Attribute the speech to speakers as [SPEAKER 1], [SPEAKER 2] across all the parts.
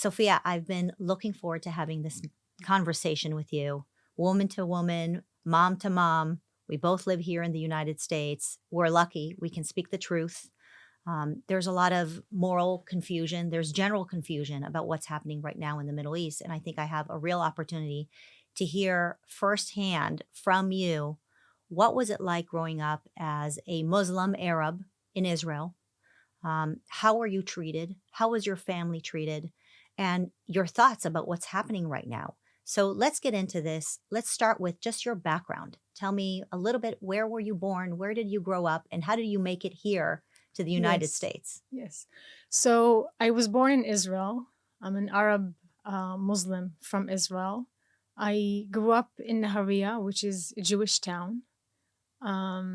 [SPEAKER 1] Sophia, I've been looking forward to having this conversation with you, woman to woman, mom to mom. We both live here in the United States. We're lucky. We can speak the truth. There's a lot of moral confusion. There's general confusion about what's happening right now in the Middle East. And I think I have a real opportunity to hear firsthand from you, what was it like growing up as a Muslim Arab in Israel? How were you treated? How was your family treated? And your thoughts about what's happening right now. So let's get into this. Let's start with just your background. Tell me a little bit, where were you born? Where did you grow up? And how did you make it here to the United
[SPEAKER 2] Yes,
[SPEAKER 1] States?
[SPEAKER 2] yes. So I was born in Israel. I'm an Arab Muslim from Israel. I grew up in Nahariya, which is a Jewish town. Um,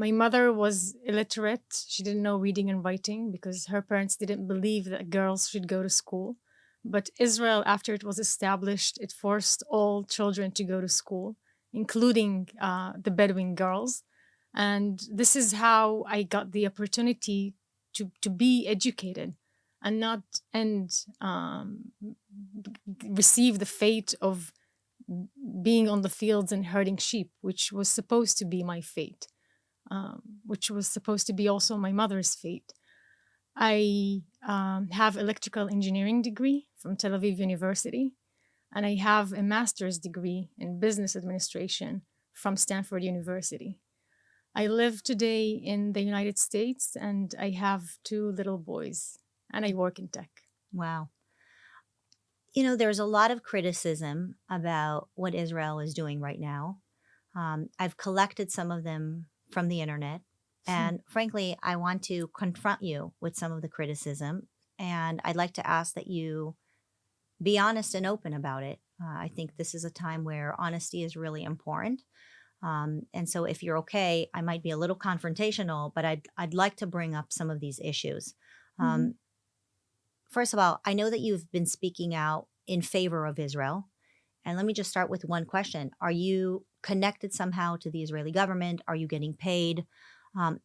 [SPEAKER 2] my mother was illiterate. She didn't know reading and writing because her parents didn't believe that girls should go to school. But Israel, after it was established, it forced all children to go to school, including the Bedouin girls. And this is how I got the opportunity to be educated and not and receive the fate of being on the fields and herding sheep, which was supposed to be my fate, which was supposed to be also my mother's fate. I have electrical engineering degree from Tel Aviv University, and I have a master's degree in business administration from Stanford University. I live today in the United States, and I have two little boys, and I work in tech.
[SPEAKER 1] Wow. You know, there's a lot of criticism about what Israel is doing right now. I've collected some of them from the internet. And frankly, I want to confront you with some of the criticism. And I'd like to ask that you be honest and open about it. I think this is a time where honesty is really important. And so if you're okay, I might be a little confrontational, but I'd like to bring up some of these issues.
[SPEAKER 2] Mhm.
[SPEAKER 1] First of all, I know that you've been speaking out in favor of Israel. And let me just start with one question. Are you connected somehow to the Israeli government? Are you getting paid?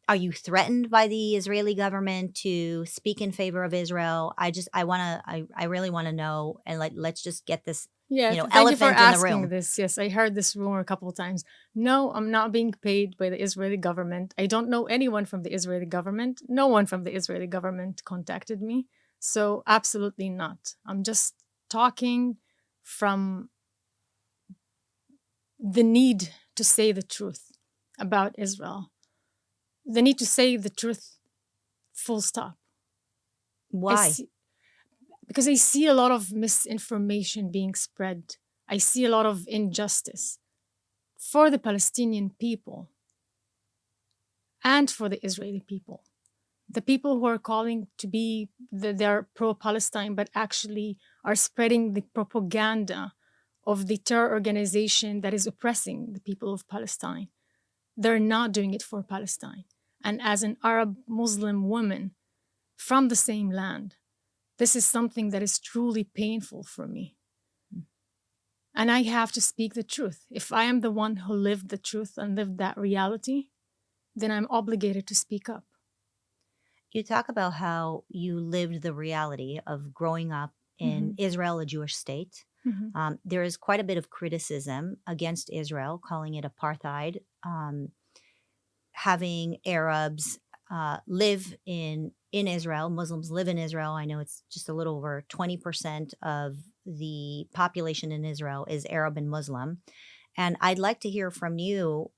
[SPEAKER 1] Are you threatened by the Israeli government to speak in favor of Israel? I really want to know. And let's just get this,
[SPEAKER 2] Yeah, thank you for
[SPEAKER 1] elephant in the
[SPEAKER 2] asking
[SPEAKER 1] room.
[SPEAKER 2] this. Yes, I heard this rumor a couple of times. No, I'm not being paid by the Israeli government. I don't know anyone from the Israeli government. No one from the Israeli government contacted me. So, absolutely not. I'm just talking from the need to say the truth about Israel, the need to say the truth, full stop. I
[SPEAKER 1] Why?
[SPEAKER 2] see, because I see a lot of misinformation being spread. I see a lot of injustice for the Palestinian people and for the Israeli people. The people who are calling to be they're pro-Palestine, but actually are spreading the propaganda of the terror organization that is oppressing the people of Palestine. They're not doing it for Palestine. And as an Arab Muslim woman from the same land, this is something that is truly painful for me. And I have to speak the truth. If I am the one who lived the truth and lived that reality, then I'm obligated to speak up.
[SPEAKER 1] You talk about how you lived the reality of growing up in
[SPEAKER 2] Mhm,
[SPEAKER 1] Israel, a Jewish state.
[SPEAKER 2] mhm,
[SPEAKER 1] There is quite a bit of criticism against Israel, calling it apartheid, having Arabs live in Israel. Muslims live in Israel. I know it's just a little over 20% of the population in Israel is Arab and Muslim. And I'd like to hear from you,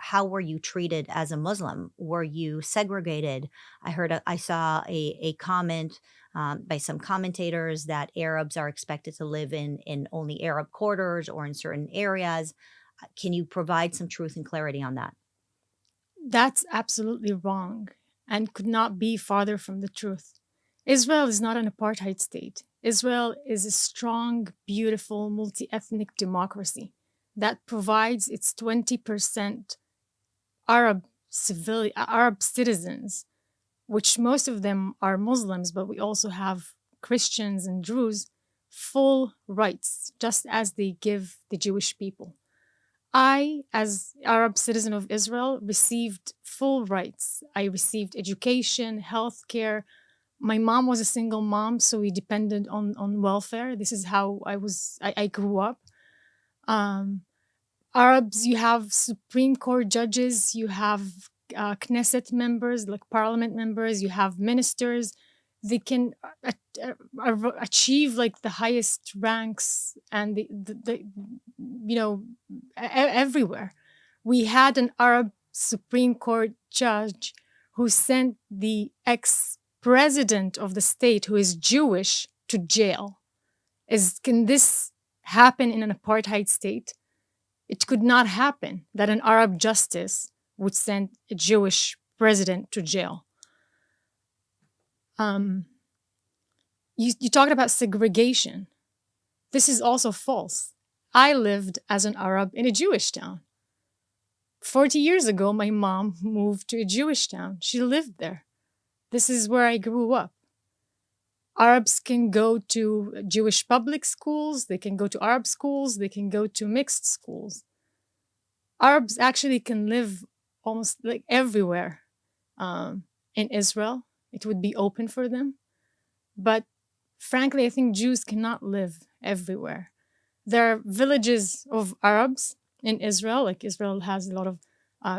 [SPEAKER 1] how were you treated as a Muslim? Were you segregated? I saw a comment by some commentators that Arabs are expected to live in only Arab quarters or in certain areas. Can you provide some truth and clarity on that?
[SPEAKER 2] That's absolutely wrong and could not be farther from the truth. Israel is not an apartheid state. Israel is a strong, beautiful, multi ethnic democracy that provides its 20% Arab citizens, which most of them are Muslims, but we also have Christians and Druze, full rights, just as they give the Jewish people. I, as Arab citizen of Israel, received full rights. I received education, healthcare, My mom was a single mom, so we depended on welfare. This is how I grew up. Arabs, you have Supreme Court judges, you have Knesset members, like parliament members, you have ministers. They can achieve like the highest ranks and the everywhere. We had an Arab Supreme Court judge who sent the ex-president of the state, who is Jewish, to jail. Can this happen in an apartheid state? It could not happen that an Arab justice would send a Jewish president to jail. You talked about segregation. This is also false. I lived as an Arab in a Jewish town. 40 years ago, my mom moved to a Jewish town. She lived there. This is where I grew up. Arabs can go to Jewish public schools, they can go to Arab schools, they can go to mixed schools. Arabs actually can live almost like everywhere in Israel. It would be open for them. But frankly, I think Jews cannot live everywhere. There are villages of Arabs in Israel, like Israel has a lot of,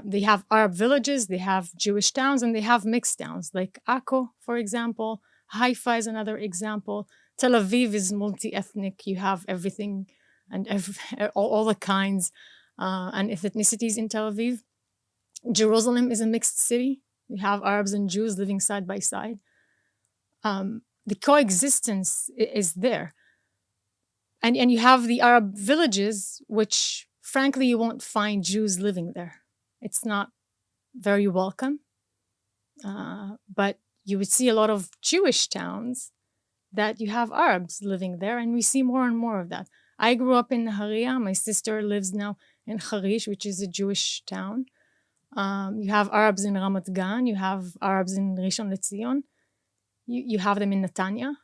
[SPEAKER 2] they have Arab villages, they have Jewish towns, and they have mixed towns, like Akko, for example. Haifa is another example. Tel Aviv is multi-ethnic. You have everything and all the kinds and ethnicities in Tel Aviv. Jerusalem is a mixed city. You have Arabs and Jews living side by side. The coexistence is there. And you have the Arab villages, which frankly, you won't find Jews living there. It's not very welcome. But you would see a lot of Jewish towns that you have Arabs living there, and we see more and more of that. I grew up in Nahariya. My sister lives now in Harish, which is a Jewish town. You have Arabs in Ramat Gan. You have Arabs in Rishon LeZion. You have them in Netanya,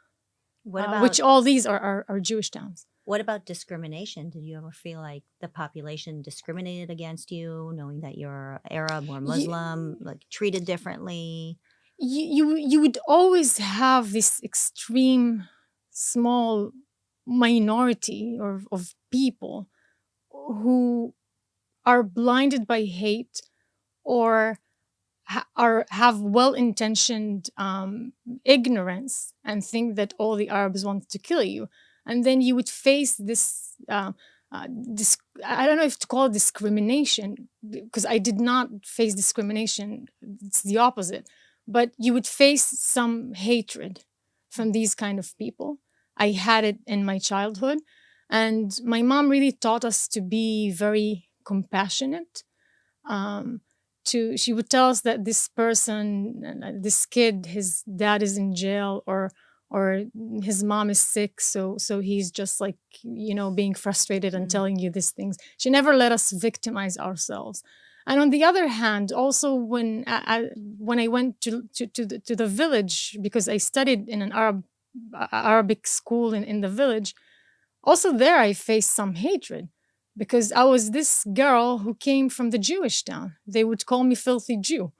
[SPEAKER 2] which all these are Jewish towns.
[SPEAKER 1] What about discrimination? Did you ever feel like the population discriminated against you, knowing that you're Arab or Muslim, like treated differently?
[SPEAKER 2] You would always have this extreme small minority of people who are blinded by hate or have well-intentioned ignorance and think that all the Arabs want to kill you. And then you would face this, I don't know if to call it discrimination, because I did not face discrimination. It's the opposite. But you would face some hatred from these kind of people. I had it in my childhood. And my mom really taught us to be very compassionate. She would tell us that this person, this kid, his dad is in jail or his mom is sick, so he's just like, being frustrated and telling you these things. She never let us victimize ourselves. And on the other hand, also when I went to the village, because I studied in an Arabic school in the village, also there I faced some hatred because I was this girl who came from the Jewish town. They would call me filthy Jew.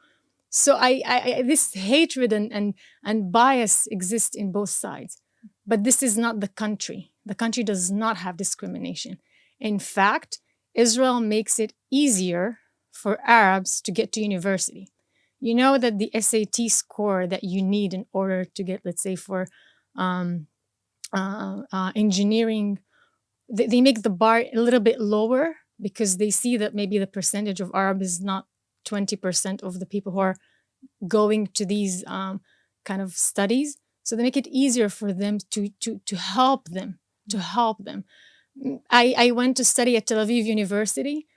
[SPEAKER 2] So I this hatred and bias exist in both sides. But this is not the country. The country does not have discrimination. In fact, Israel makes it easier for Arabs to get to university. You know that the SAT score that you need in order to get, let's say, for engineering, they make the bar a little bit lower because they see that maybe the percentage of Arab is not 20% of the people who are going to these kind of studies. So they make it easier for them to help them, I went to study at Tel Aviv University,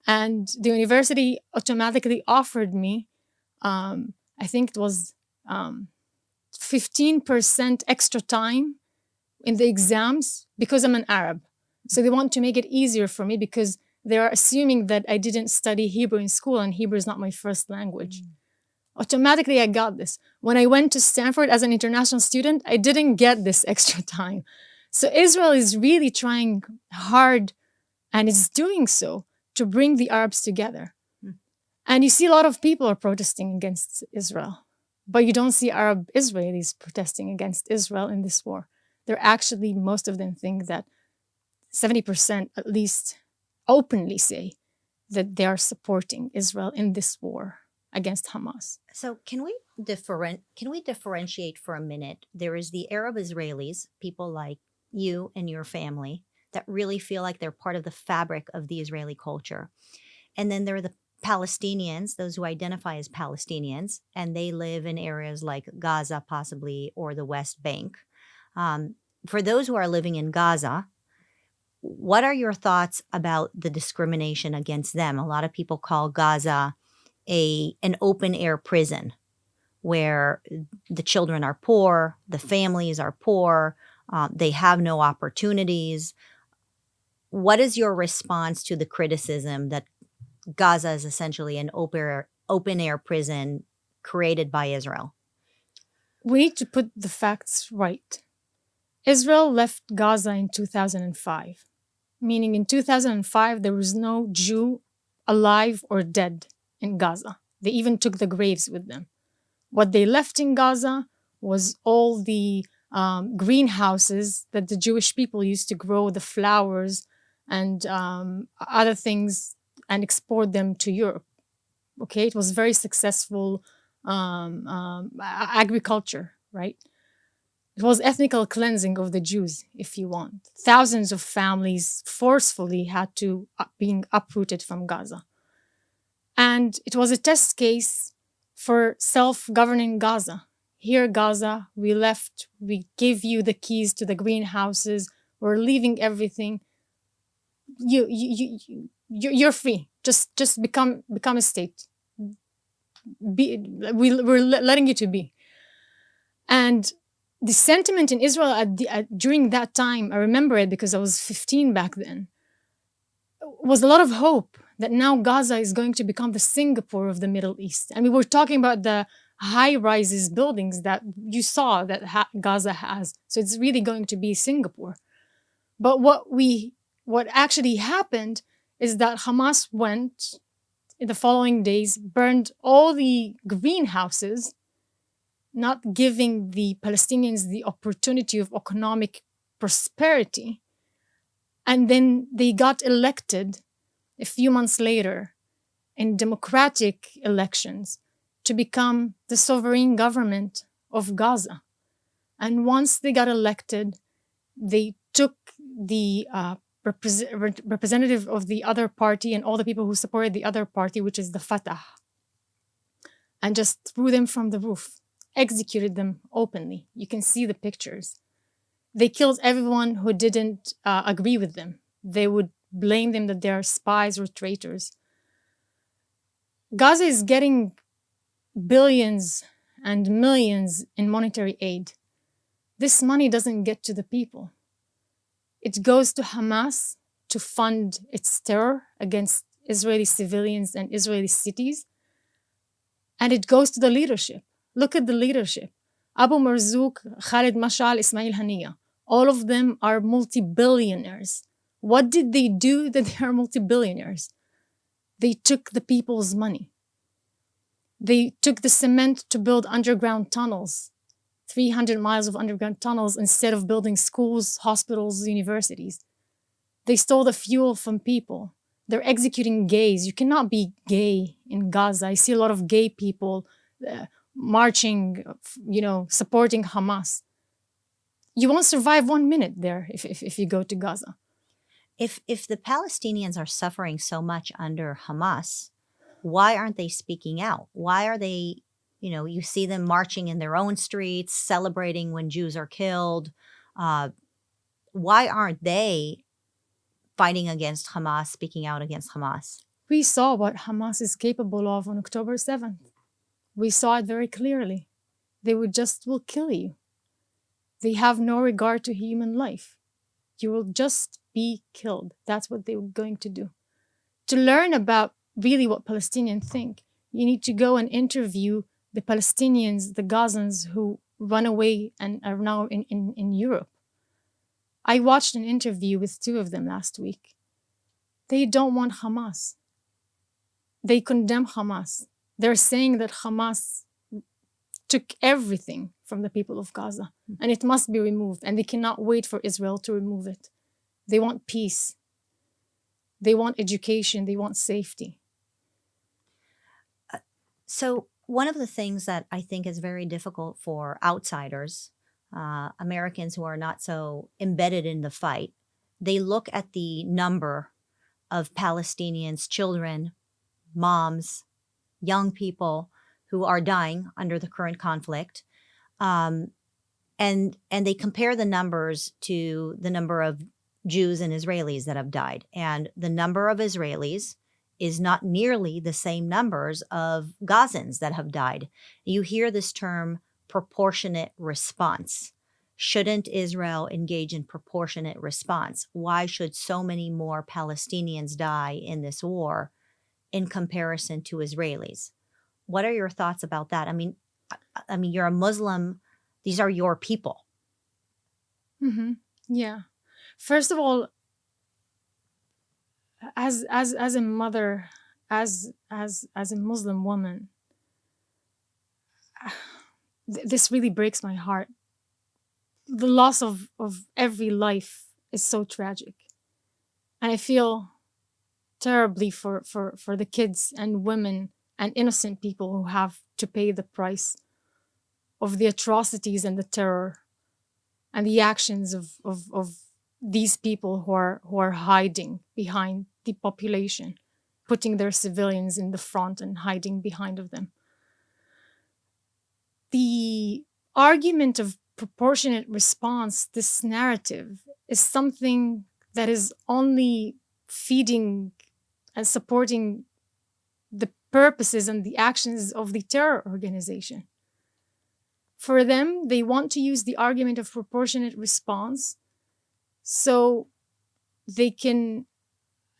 [SPEAKER 2] and the university automatically offered me, I think it was 15% extra time in the exams because I'm an Arab. So they want to make it easier for me because they are assuming that I didn't study Hebrew in school and Hebrew is not my first language. Automatically, I got this. When I went to Stanford as an international student, I didn't get this extra time. So Israel is really trying hard, and is doing so, to bring the Arabs together. And you see a lot of people are protesting against Israel. But you don't see Arab Israelis protesting against Israel in this war. They're actually, most of them think that 70% at least openly say that they are supporting Israel in this war against Hamas.
[SPEAKER 1] So can we differentiate for a minute? There is the Arab Israelis, people like you and your family, that really feel like they're part of the fabric of the Israeli culture. And then there are the Palestinians, those who identify as Palestinians, and they live in areas like Gaza, possibly, or the West Bank. For those who are living in Gaza, what are your thoughts about the discrimination against them? A lot of people call Gaza an open air prison where the children are poor, the families are poor, they have no opportunities. What is your response to the criticism that Gaza is essentially an open air prison created by Israel?
[SPEAKER 2] We need to put the facts right. Israel left Gaza in 2005, meaning in 2005 there was no Jew alive or dead in Gaza. They even took the graves with them. What they left in Gaza was all the greenhouses that the Jewish people used to grow the flowers and other things and export them to Europe. Okay, it was very successful agriculture, right? It was ethnical cleansing of the Jews, if you want. Thousands of families forcefully had to being uprooted from Gaza. And it was a test case for self-governing Gaza. Here, Gaza, we left, we gave you the keys to the greenhouses, we're leaving everything. You're free. Just become a state. We're letting you to be. And the sentiment in Israel during that time, I remember it because I was 15 back then, was a lot of hope that now Gaza is going to become the Singapore of the Middle East. And we were talking about the high-rises buildings that you saw that Gaza has. So it's really going to be Singapore. But what actually happened is that Hamas went in the following days, burned all the greenhouses, not giving the Palestinians the opportunity of economic prosperity. And then they got elected a few months later in democratic elections to become the sovereign government of Gaza. And once they got elected, they took the representative of the other party and all the people who supported the other party, which is the Fatah, and just threw them from the roof, executed them openly. You can see the pictures. They killed everyone who didn't agree with them. They would blame them that they are spies or traitors. Gaza is getting billions and millions in monetary aid. This money doesn't get to the people. It goes to Hamas to fund its terror against Israeli civilians and Israeli cities. And it goes to the leadership. Look at the leadership. Abu Marzouk, Khalid Mashal, Ismail Haniyeh. All of them are multi-billionaires. What did they do that they are multi-billionaires? They took the people's money. They took the cement to build underground tunnels, 300 miles of underground tunnels instead of building schools, hospitals, universities. They stole the fuel from people. They're executing gays. You cannot be gay in Gaza. I see a lot of gay people marching, supporting Hamas. You won't survive 1 minute there if you go to Gaza.
[SPEAKER 1] If the Palestinians are suffering so much under Hamas, why aren't they speaking out? Why are they, you see them marching in their own streets, celebrating when Jews are killed. Why aren't they fighting against Hamas, speaking out against Hamas?
[SPEAKER 2] We saw what Hamas is capable of on October 7th. We saw it very clearly. They will kill you. They have no regard to human life. You will just be killed. That's what they were going to do. To learn about really what Palestinians think, you need to go and interview the Palestinians, the Gazans who run away and are now in Europe. I watched an interview with 2 of them last week. They don't want Hamas. They condemn Hamas. They're saying that Hamas took everything from the people of Gaza, and it must be removed, and they cannot wait for Israel to remove it. They want peace. They want education. They want safety.
[SPEAKER 1] So one of the things that I think is very difficult for outsiders, Americans who are not so embedded in the fight, they look at the number of Palestinians, children, moms, young people who are dying under the current conflict, and they compare the numbers to the number of Jews and Israelis that have died. And the number of Israelis is not nearly the same numbers of Gazans that have died. You hear this term proportionate response. Shouldn't Israel engage in proportionate response? Why should so many more Palestinians die in this war in comparison to Israelis? What are your thoughts about that? I mean, you're a Muslim. These are your people.
[SPEAKER 2] Mm-hmm. Yeah. First of all, as a mother, as a Muslim woman, this really breaks my heart. The loss of every life is so tragic, and I feel terribly for the kids and women and innocent people who have to pay the price of the atrocities and the terror and the actions of these people who are hiding behind the population, putting their civilians in the front and hiding behind of them. The argument of proportionate response, this narrative, is something that is only feeding and supporting the purposes and the actions of the terror organization. For them, they want to use the argument of proportionate response so they can,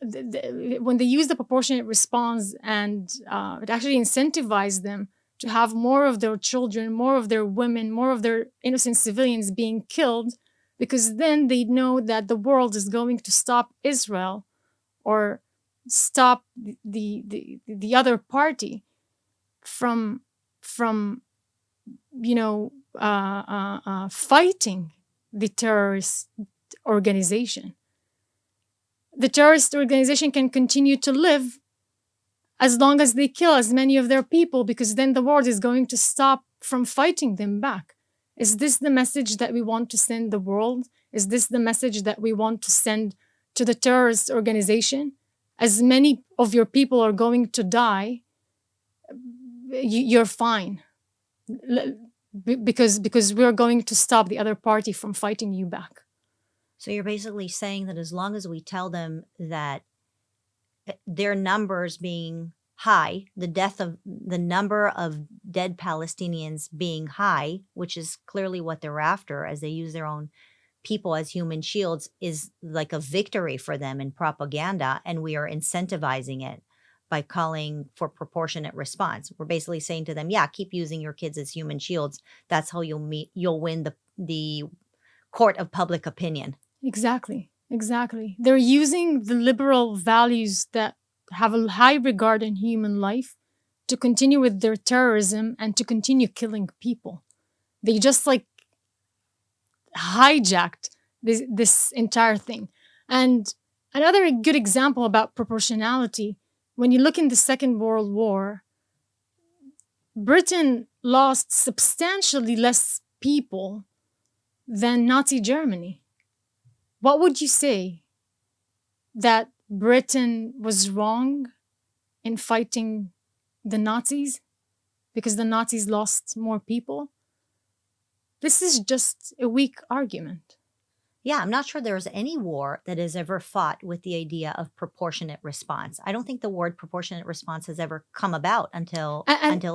[SPEAKER 2] when they use the proportionate response, and it actually incentivizes them to have more of their children, more of their women, more of their innocent civilians being killed, because then they know that the world is going to stop Israel or stop the other party from fighting the terrorist organization. The terrorist organization can continue to live as long as they kill as many of their people, because then the world is going to stop from fighting them back. Is this the message that we want to send the world? Is this the message that we want to send to the terrorist organization? As many of your people are going to die, you're fine. Because we're going to stop the other party from fighting you back.
[SPEAKER 1] So you're basically saying that as long as we tell them that their numbers being high, the number of dead Palestinians being high, which is clearly what they're after as they use their own people as human shields, is like a victory for them in propaganda, and we are incentivizing it by calling for proportionate response. We're basically saying to them, yeah, keep using your kids as human shields. That's how you'll win the court of public opinion.
[SPEAKER 2] Exactly. They're using the liberal values that have a high regard in human life to continue with their terrorism and to continue killing people. They just hijacked this entire thing. And another good example about proportionality, when you look in the Second World War, Britain lost substantially less people than Nazi Germany. What would you say? That Britain was wrong in fighting the Nazis because the Nazis lost more people? This is just a weak argument.
[SPEAKER 1] Yeah, I'm not sure there's any war that has ever fought with the idea of proportionate response. I don't think the word proportionate response has ever come about until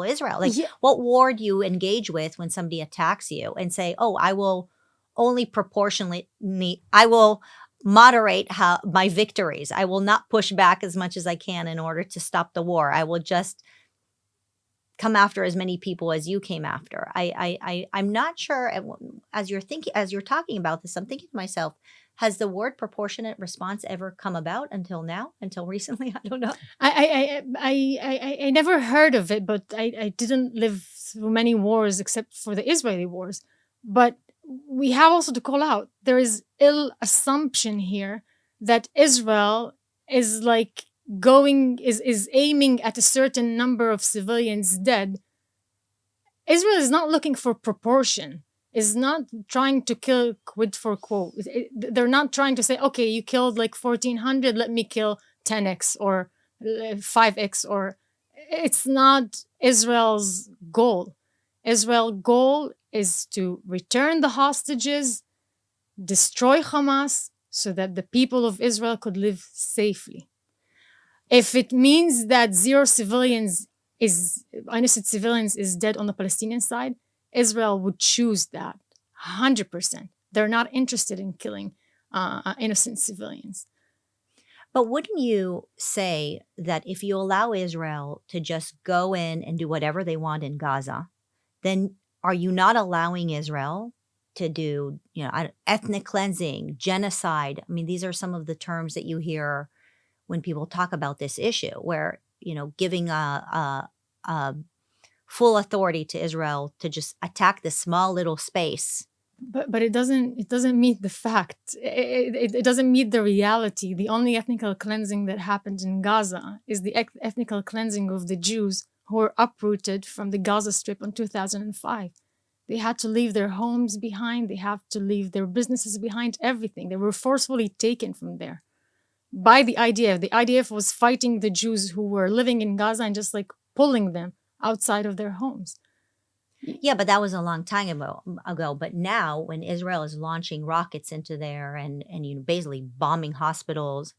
[SPEAKER 1] Israel. What war do you engage with when somebody attacks you and say, oh, I will only proportionally, I will moderate my victories. I will not push back as much as I can in order to stop the war. I will just come after as many people as you came after. I'm not sure, as you're talking about this, I'm thinking to myself, has the word proportionate response ever come about until now, until recently? I don't know.
[SPEAKER 2] I never heard of it, but I didn't live through many wars except for the Israeli wars. But we have also to call out, there is ill assumption here that Israel is like is aiming at a certain number of civilians dead. Israel is not looking for proportion, is not trying to kill quid for quo. They're not trying to say, okay, you killed like 1,400, let me kill 10x or 5x, or it's not Israel's goal. Israel's goal is to return the hostages, destroy Hamas, so that the people of Israel could live safely. If it means that innocent civilians is dead on the Palestinian side, Israel would choose that 100%. They're not interested in killing innocent civilians.
[SPEAKER 1] But wouldn't you say that if you allow Israel to just go in and do whatever they want in Gaza, then are you not allowing Israel to do, ethnic cleansing, genocide? I mean, these are some of the terms that you hear when people talk about this issue, where, giving a full authority to Israel to just attack this small little space.
[SPEAKER 2] But it doesn't meet the fact. It doesn't meet the reality. The only ethnical cleansing that happened in Gaza is the ethnical cleansing of the Jews who were uprooted from the Gaza Strip in 2005. They had to leave their homes behind. They have to leave their businesses behind, everything. They were forcefully taken from there by the IDF. The IDF was fighting the Jews who were living in Gaza and just like pulling them outside of their homes.
[SPEAKER 1] Yeah, but that was a long time ago. But now, when Israel is launching rockets into there and basically bombing hospitals,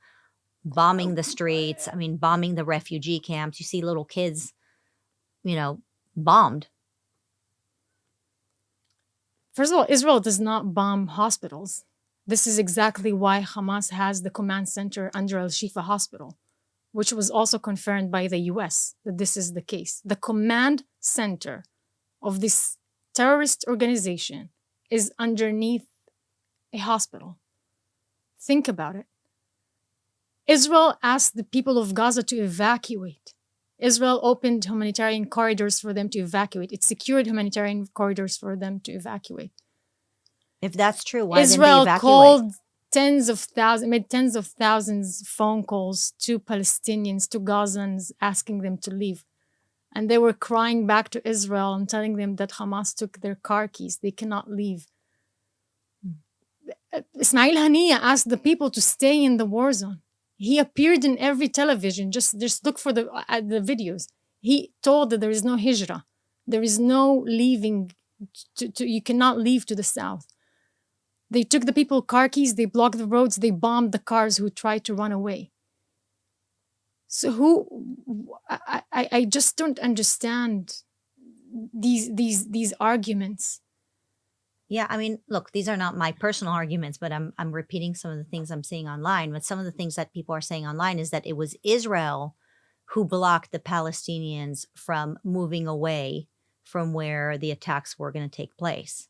[SPEAKER 1] bombing the streets, bombing the refugee camps, you see little kids, bombed.
[SPEAKER 2] First of all, Israel does not bomb hospitals. This is exactly why Hamas has the command center under Al-Shifa Hospital, which was also confirmed by the US that this is the case. The command center of this terrorist organization is underneath a hospital. Think about it. Israel asked the people of Gaza to evacuate. Israel opened humanitarian corridors for them to evacuate. It secured humanitarian corridors for them to evacuate.
[SPEAKER 1] If that's true, why
[SPEAKER 2] Israel
[SPEAKER 1] didn't they evacuate?
[SPEAKER 2] called made tens of thousands phone calls to Palestinians, to Gazans, asking them to leave. And they were crying back to Israel and telling them that Hamas took their car keys. They cannot leave. Ismail Haniyeh asked the people to stay in the war zone. He appeared in every television. Just look for the videos. He told that there is no hijrah. There is no leaving. You cannot leave to the south. They took the people car keys. They blocked the roads. They bombed the cars who tried to run away. So I just don't understand these arguments.
[SPEAKER 1] Yeah, look, these are not my personal arguments, but I'm repeating some of the things I'm seeing online. But some of the things that people are saying online is that it was Israel who blocked the Palestinians from moving away from where the attacks were going to take place.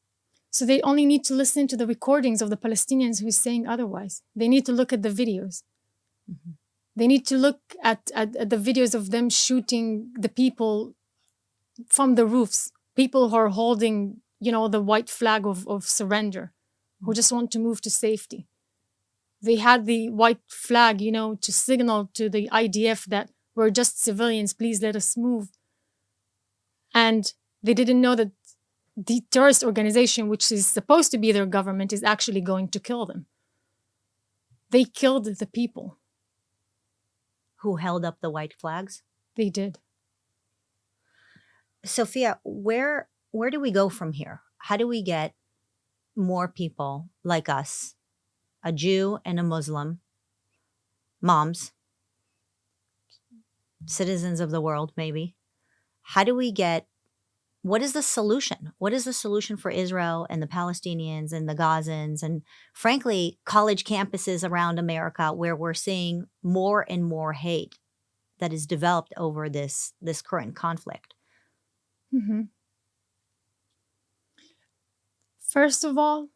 [SPEAKER 2] So they only need to listen to the recordings of the Palestinians who's saying otherwise. They need to look at the videos. Mm-hmm. They need to look at the videos of them shooting the people from the roofs, people who are holding, the white flag of surrender, who just want to move to safety. They had the white flag, to signal to the IDF that we're just civilians, please let us move. And they didn't know that the terrorist organization, which is supposed to be their government, is actually going to kill them. They killed the people.
[SPEAKER 1] Who held up the white flags?
[SPEAKER 2] They did.
[SPEAKER 1] Sophia, where do we go from here? How do we get more people like us, a Jew and a Muslim, moms, citizens of the world maybe? How do we get, what is the solution? What is the solution for Israel and the Palestinians and the Gazans and, frankly, college campuses around America where we're seeing more and more hate that is developed over this current conflict?
[SPEAKER 2] Mhm. First of all,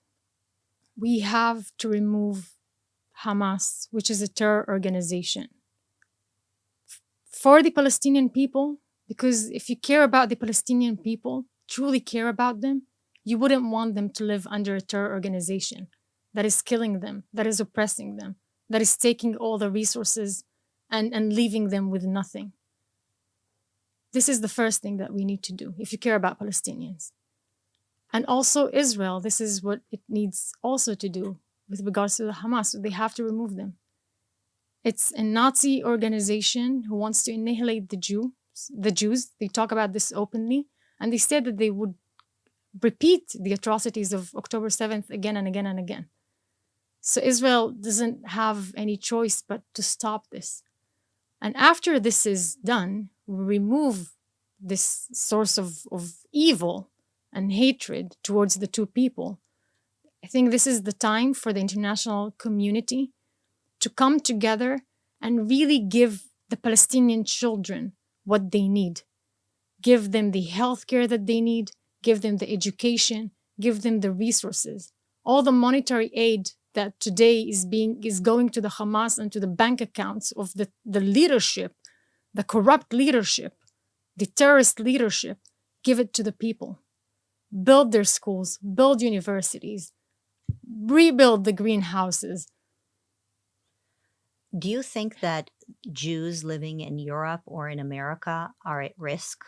[SPEAKER 2] we have to remove Hamas, which is a terror organization, for the Palestinian people, because if you care about the Palestinian people, truly care about them, you wouldn't want them to live under a terror organization that is killing them, that is oppressing them, that is taking all the resources and leaving them with nothing. This is the first thing that we need to do if you care about Palestinians. And also Israel, this is what it needs also to do with regards to the Hamas. They have to remove them. It's a Nazi organization who wants to annihilate the Jews. They talk about this openly, and they said that they would repeat the atrocities of October 7th again and again and again. So Israel doesn't have any choice but to stop this. And after this is done, we remove this source of evil and hatred towards the two people. I think this is the time for the international community to come together and really give the Palestinian children what they need. Give them the healthcare that they need, give them the education, give them the resources. All the monetary aid that today is going to the Hamas and to the bank accounts of the leadership, the corrupt leadership, the terrorist leadership, give it to the people. Build their schools, build universities, rebuild the greenhouses.
[SPEAKER 1] Do you think that Jews living in Europe or in America are at risk?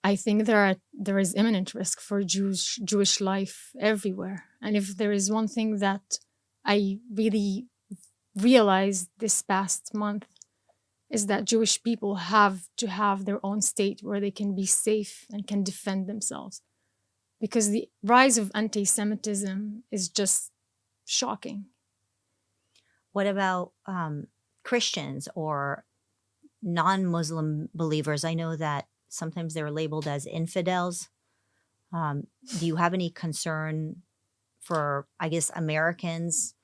[SPEAKER 2] I think there is imminent risk for Jewish life everywhere. And if there is one thing that I really realized this past month is that Jewish people have to have their own state where they can be safe and can defend themselves. Because the rise of anti-Semitism is just shocking.
[SPEAKER 1] What about Christians or non-Muslim believers? I know that sometimes they're labeled as infidels. Do you have any concern for, I guess, Americans,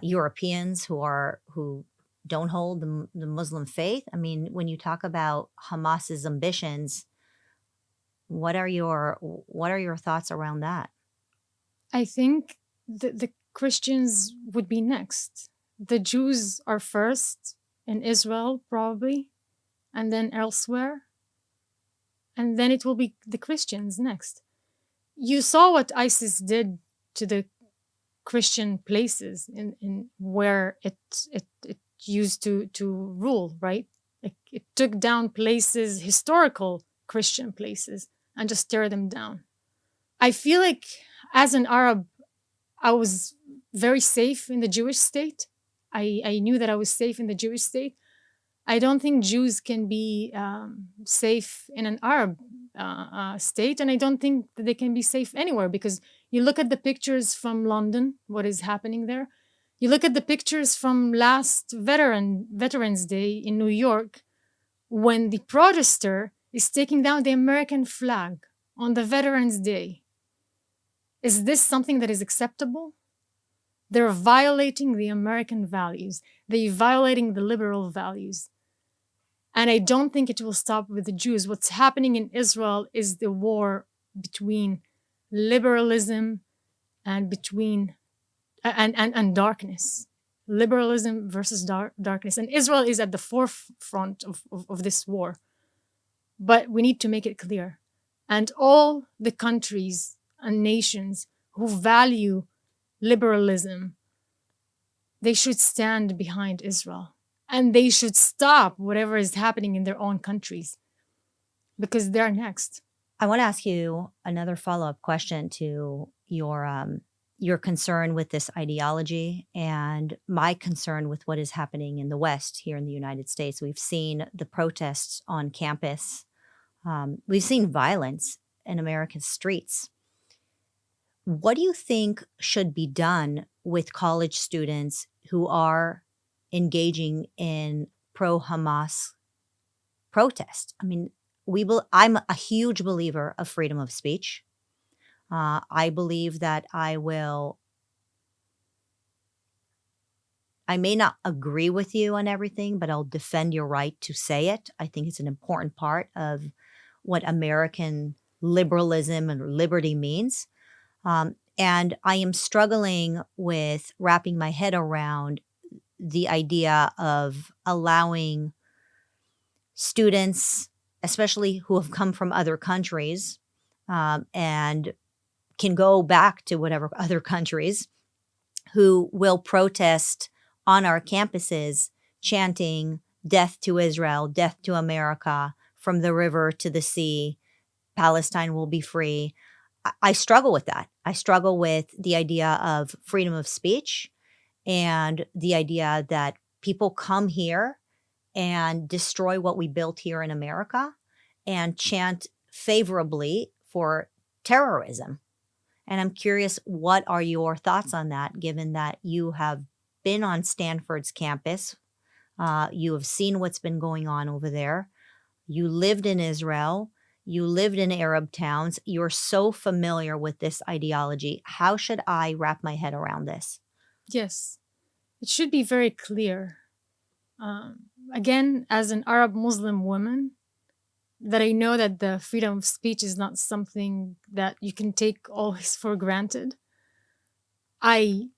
[SPEAKER 1] Europeans who don't hold the Muslim faith? I mean, when you talk about Hamas's ambitions, what are your thoughts around that?
[SPEAKER 2] I think the Christians would be next. The Jews are first in Israel, probably, and then elsewhere. And then it will be the Christians next. You saw what ISIS did to the Christian places in where it used to rule, right? It took down places, historical Christian places, and just tear them down. I feel like as an Arab, I was very safe in the Jewish state. I knew that I was safe in the Jewish state. I don't think Jews can be safe in an Arab state, and I don't think that they can be safe anywhere, because you look at the pictures from London, what is happening there. You look at the pictures from last Veterans Day in New York, when the protester is taking down the American flag on the Veterans Day. Is this something that is acceptable? They're violating the American values. They're violating the liberal values. And I don't think it will stop with the Jews. What's happening in Israel is the war between liberalism and between and darkness. Liberalism versus darkness. And Israel is at the forefront of this war. But we need to make it clear. And all the countries and nations who value liberalism, they should stand behind Israel. And they should stop whatever is happening in their own countries, because they're next.
[SPEAKER 1] I want to ask you another follow-up question to your concern with this ideology and my concern with what is happening in the West here in the United States. We've seen the protests on campus. We've seen violence in American streets. What do you think should be done with college students who are engaging in pro-Hamas protest? I mean, I'm a huge believer of freedom of speech. I believe that I may not agree with you on everything, but I'll defend your right to say it. I think it's an important part of what American liberalism and liberty means. And I am struggling with wrapping my head around the idea of allowing students, especially who have come from other countries and can go back to whatever other countries, who will protest on our campuses chanting death to Israel, death to America, from the river to the sea, Palestine will be free. I struggle with that. I struggle with the idea of freedom of speech and the idea that people come here and destroy what we built here in America and chant favorably for terrorism. And I'm curious, what are your thoughts on that, given that you have been on Stanford's campus? You have seen what's been going on over there. You lived in Israel. You lived in Arab towns. You're so familiar with this ideology. How should I wrap my head around this?
[SPEAKER 2] Yes, it should be very clear. Again, as an Arab Muslim woman, that I know that the freedom of speech is not something that you can take always for granted. I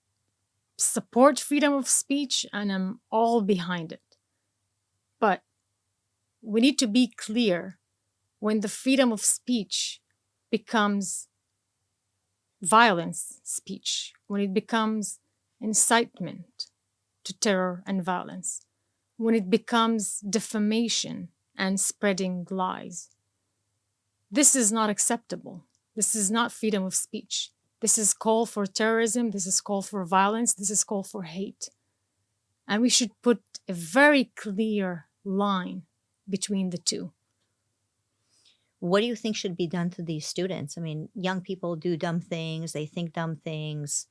[SPEAKER 2] support freedom of speech and I'm all behind it. But we need to be clear when the freedom of speech becomes violence speech, when it becomes incitement to terror and violence, when it becomes defamation and spreading lies. This is not acceptable. This is not freedom of speech. This is call for terrorism. This is call for violence. This is call for hate. And we should put a very clear line between the two.
[SPEAKER 1] What do you think should be done to these students? I mean, young people do dumb things. They think dumb things.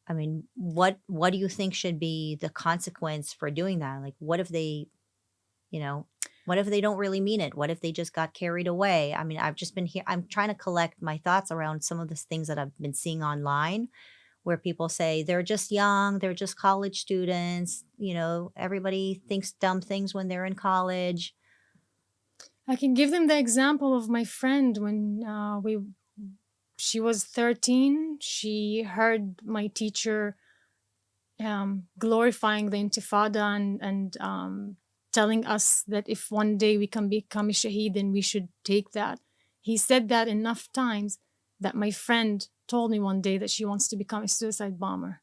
[SPEAKER 1] I mean, what do you think should be the consequence for doing that? Like, what if they, what if they don't really mean it? What if they just got carried away? I mean, I've just been here. I'm trying to collect my thoughts around some of the things that I've been seeing online where people say they're just young, they're just college students. Everybody thinks dumb things when they're in college.
[SPEAKER 2] I can give them the example of my friend when she was 13. She heard my teacher glorifying the Intifada and telling us that if one day we can become a shaheed, then we should take that. He said that enough times that my friend told me one day that she wants to become a suicide bomber.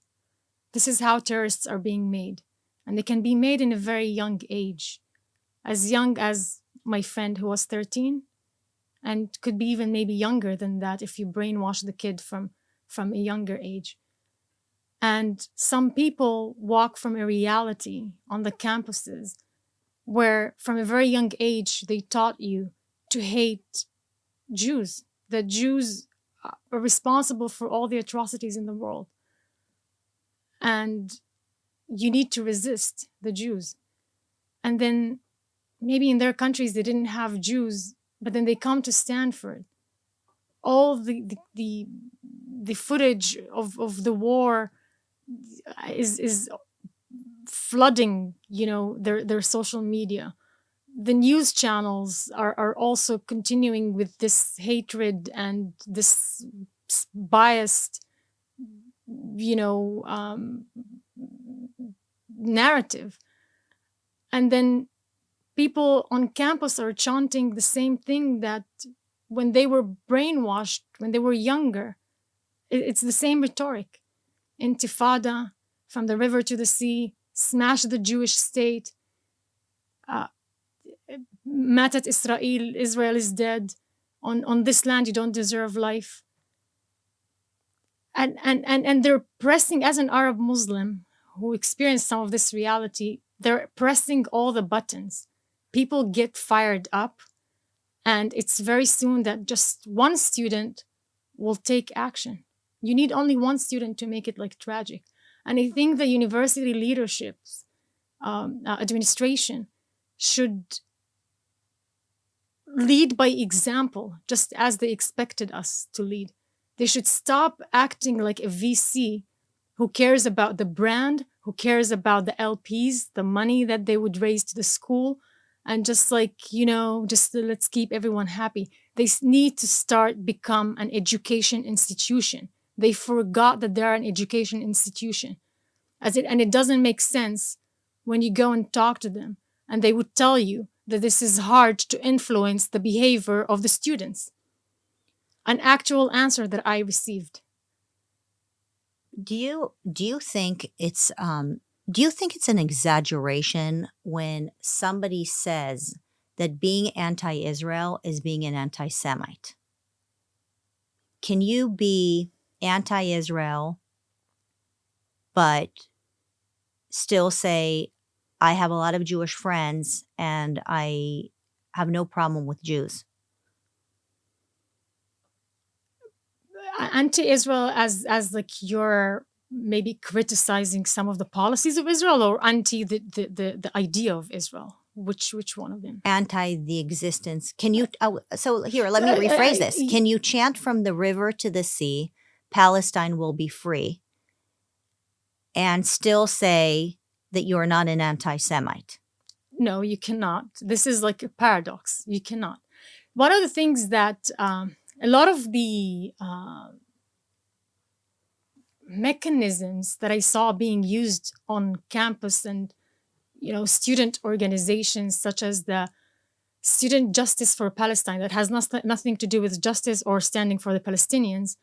[SPEAKER 2] This is how terrorists are being made. And they can be made in a very young age, as young as my friend who was 13, and could be even maybe younger than that if you brainwash the kid from a younger age. And some people walk from a reality on the campuses where from a very young age they taught you to hate Jews, that Jews are responsible for all the atrocities in the world. And you need to resist the Jews. And then maybe in their countries they didn't have Jews, but then they come to Stanford. All the footage of the war is flooding, their social media. The news channels are also continuing with this hatred and this biased, narrative. And then people on campus are chanting the same thing that when they were brainwashed, when they were younger. It's the same rhetoric. Intifada, from the river to the sea, smash the Jewish state, Matat Israel, Israel is dead, on this land you don't deserve life. And they're pressing, as an Arab Muslim who experienced some of this reality, they're pressing all the buttons. People get fired up, and it's very soon that just one student will take action. You need only one student to make it tragic. And I think the university leaderships, administration should lead by example, just as they expected us to lead. They should stop acting like a VC who cares about the brand, who cares about the LPs, the money that they would raise to the school, and just like, just let's keep everyone happy. They need to become an education institution. They forgot that they're an education institution. And it doesn't make sense when you go and talk to them and they would tell you that this is hard to influence the behavior of the students. An actual answer that I received.
[SPEAKER 1] Do you think it's an exaggeration when somebody says that being anti-Israel is being an anti-Semite? Can you be anti-Israel but still say, I have a lot of Jewish friends and I have no problem with Jews?
[SPEAKER 2] Anti-Israel as like you're maybe criticizing some of the policies of Israel, or anti the idea of Israel? Which one of them?
[SPEAKER 1] Anti the existence. Can you? So here, let me rephrase this. Can you chant from the river to the sea, Palestine will be free, and still say that you are not an anti-Semite?
[SPEAKER 2] No, you cannot. This is like a paradox. You cannot. One of the things that a lot of the mechanisms that I saw being used on campus and student organizations such as the Student Justice for Palestine, that has nothing to do with justice or standing for the Palestinians,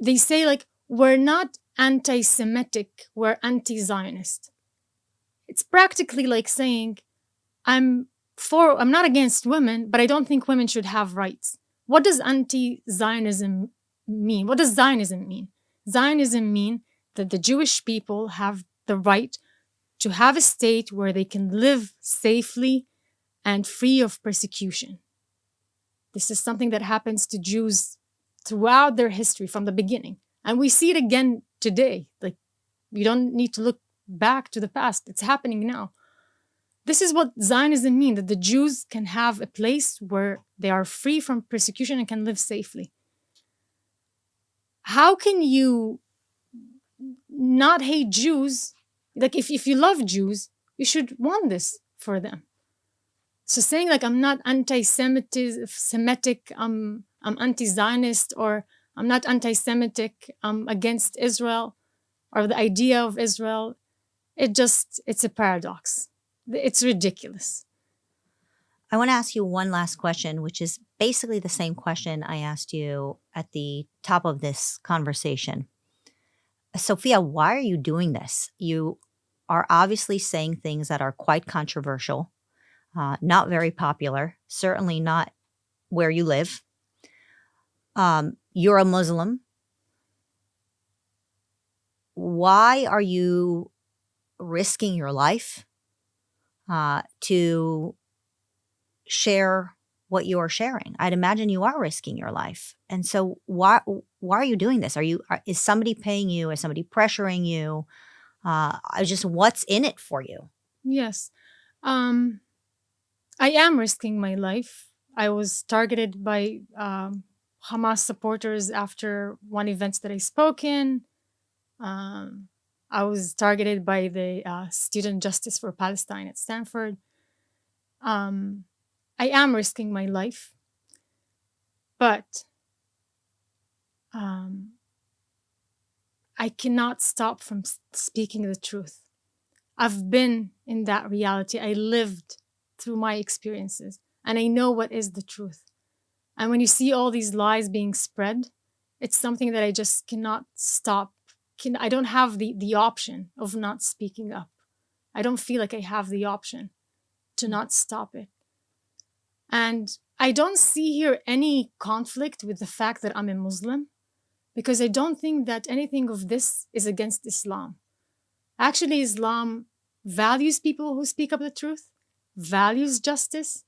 [SPEAKER 2] they say like, we're not anti-Semitic, we're anti-Zionist. It's practically like saying, I'm not against women, but I don't think women should have rights. What does anti-Zionism mean? What does Zionism mean? Zionism means that the Jewish people have the right to have a state where they can live safely and free of persecution. This is something that happens to Jews throughout their history from the beginning. And we see it again today. Like, we don't need to look back to the past. It's happening now. This is what Zionism means, that the Jews can have a place where they are free from persecution and can live safely. How can you not hate Jews? Like, if you love Jews, you should want this for them. So saying like, I'm not anti-Semitic, I'm anti-Zionist, or I'm not anti-Semitic, I'm against Israel, or the idea of Israel, it's a paradox. It's ridiculous.
[SPEAKER 1] I want to ask you one last question, which is basically the same question I asked you at the top of this conversation. Sophia, why are you doing this? You are obviously saying things that are quite controversial, not very popular, certainly not where you live. You're a Muslim. Why are you risking your life to share what you are sharing? I'd imagine you are risking your life. And so why are you doing this? Is somebody paying you? Is somebody pressuring you? What's in it for you?
[SPEAKER 2] Yes. I am risking my life. I was targeted by Hamas supporters after one event that I spoke in. I was targeted by the Student Justice for Palestine at Stanford. I am risking my life, but I cannot stop from speaking the truth. I've been in that reality. I lived through my experiences, and I know what is the truth. And when you see all these lies being spread, it's something that I just cannot stop. I don't have the option of not speaking up. I don't feel like I have the option to not stop it. And I don't see here any conflict with the fact that I'm a Muslim, because I don't think that anything of this is against Islam. Actually, Islam values people who speak up the truth, values justice.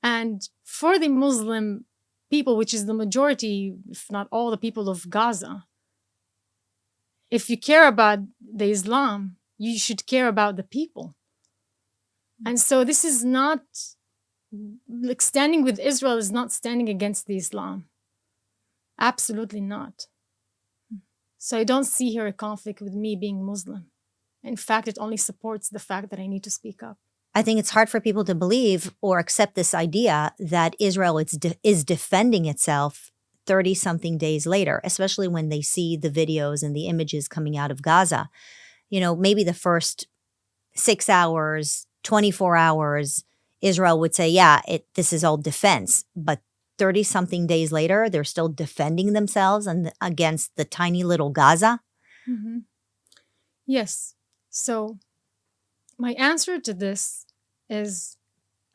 [SPEAKER 2] And for the Muslim people, which is the majority, if not all the people of Gaza, if you care about the Islam, you should care about the people. And so this is not, like, standing with Israel is not standing against the Islam. Absolutely not. So I don't see here a conflict with me being Muslim. In fact, it only supports the fact that I need to speak up.
[SPEAKER 1] I think it's hard for people to believe or accept this idea that Israel is defending itself 30-something days later, especially when they see the videos and the images coming out of Gaza. You know, maybe the first 6 hours, 24 hours, Israel would say, yeah, this is all defense. But 30-something days later, they're still defending themselves against the tiny little Gaza.
[SPEAKER 2] Mm-hmm. Yes. So my answer to this is,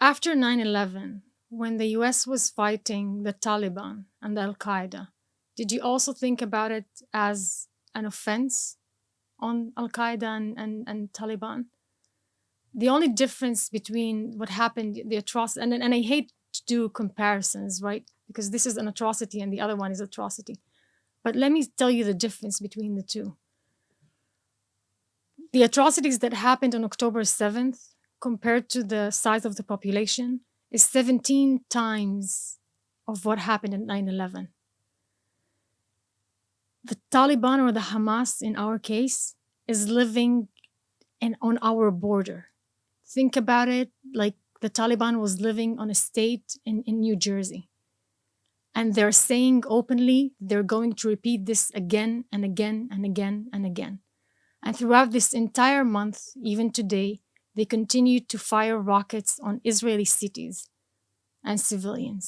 [SPEAKER 2] after 9/11, when the US was fighting the Taliban and Al-Qaeda, did you also think about it as an offense on Al-Qaeda and Taliban? The only difference between what happened, the atrocity, and I hate to do comparisons, right? Because this is an atrocity and the other one is atrocity. But let me tell you the difference between the two. The atrocities that happened on October 7th, compared to the size of the population, is 17 times of what happened at 9/11. The Taliban, or the Hamas in our case, is living on our border. Think about it like the Taliban was living on a state in New Jersey. And they're saying openly they're going to repeat this again and again and again and again. And throughout this entire month, even today, they continue to fire rockets on Israeli cities and civilians.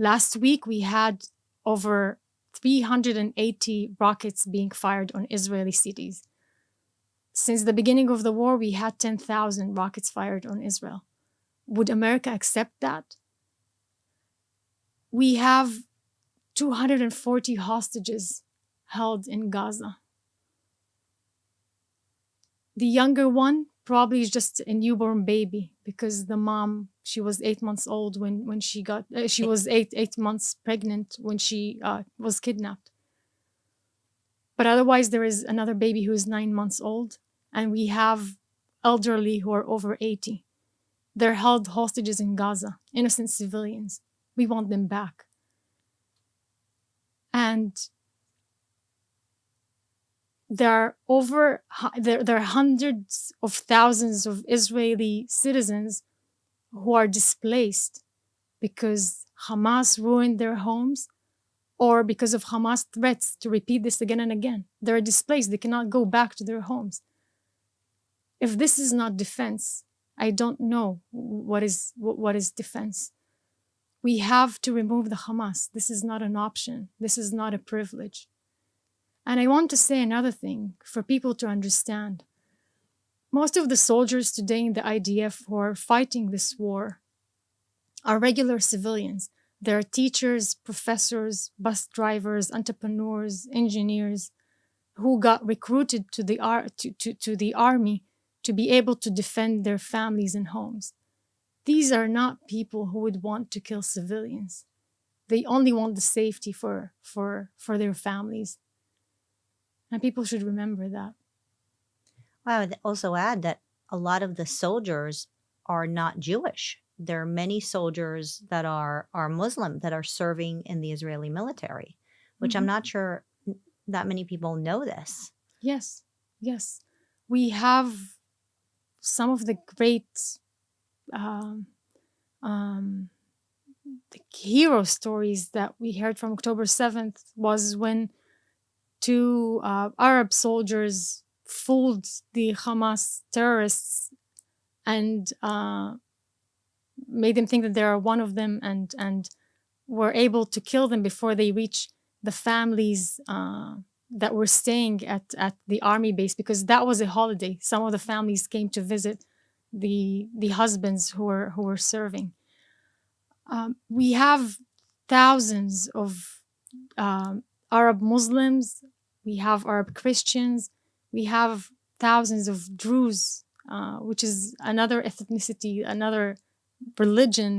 [SPEAKER 2] Last week, we had over 380 rockets being fired on Israeli cities. Since the beginning of the war, we had 10,000 rockets fired on Israel. Would America accept that? We have 240 hostages held in Gaza. The younger one probably is just a newborn baby, because the mom, she was 8 months old when she got, she was eight months pregnant when she was kidnapped. But otherwise, there is another baby who is 9 months old, and we have elderly who are over 80. They're held hostages in Gaza, innocent civilians. We want them back. And there are hundreds of thousands of Israeli citizens who are displaced because Hamas ruined their homes, or because of Hamas threats to repeat this again and again. They're displaced. They cannot go back to their homes. If this is not defense, I don't know what is defense. We have to remove the Hamas. This is not an option. This is not a privilege. And I want to say another thing for people to understand. Most of the soldiers today in the IDF who are fighting this war are regular civilians. There are teachers, professors, bus drivers, entrepreneurs, engineers who got recruited to the army to be able to defend their families and homes. These are not people who would want to kill civilians. They only want the safety for their families. And people should remember that.
[SPEAKER 1] I would also add that a lot of the soldiers are not Jewish. There are many soldiers that are Muslim that are serving in the Israeli military, which I'm not sure that many people know this.
[SPEAKER 2] Yes, yes. We have some of the great the hero stories that we heard from October 7th was when two Arab soldiers fooled the Hamas terrorists and made them think that they are one of them, and were able to kill them before they reach the families that were staying at the army base, because that was a holiday. Some of the families came to visit the husbands who were serving. We have thousands of Arab Muslims. We have Arab Christians. We have thousands of Druze, which is another ethnicity, another religion.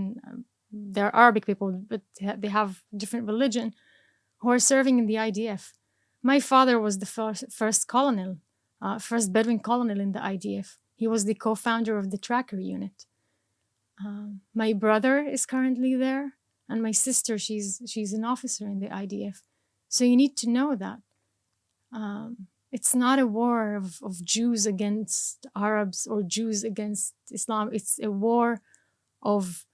[SPEAKER 2] They're Arabic people, but they have different religion, who are serving in the IDF. My father was the first colonel, first Bedouin colonel in the IDF. He was the co-founder of the tracker unit. My brother is currently there, and my sister, she's an officer in the IDF. So you need to know that. It's not a war of Jews against Arabs or Jews against Islam. It's a war of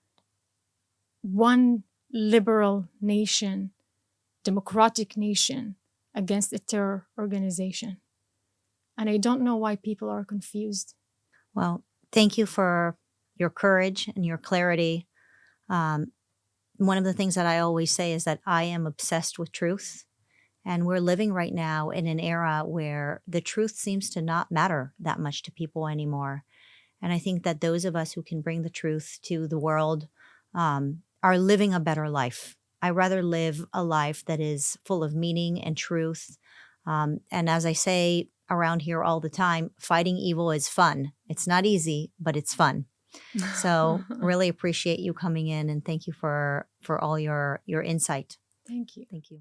[SPEAKER 2] one liberal nation, democratic nation, against a terror organization. And I don't know why people are confused.
[SPEAKER 1] Well, thank you for your courage and your clarity. One of the things that I always say is that I am obsessed with truth. And we're living right now in an era where the truth seems to not matter that much to people anymore. And I think that those of us who can bring the truth to the world are living a better life. I rather live a life that is full of meaning and truth. And as I say around here all the time, fighting evil is fun. It's not easy, but it's fun. So really appreciate you coming in, and thank you for all your insight.
[SPEAKER 2] Thank you.
[SPEAKER 1] Thank you.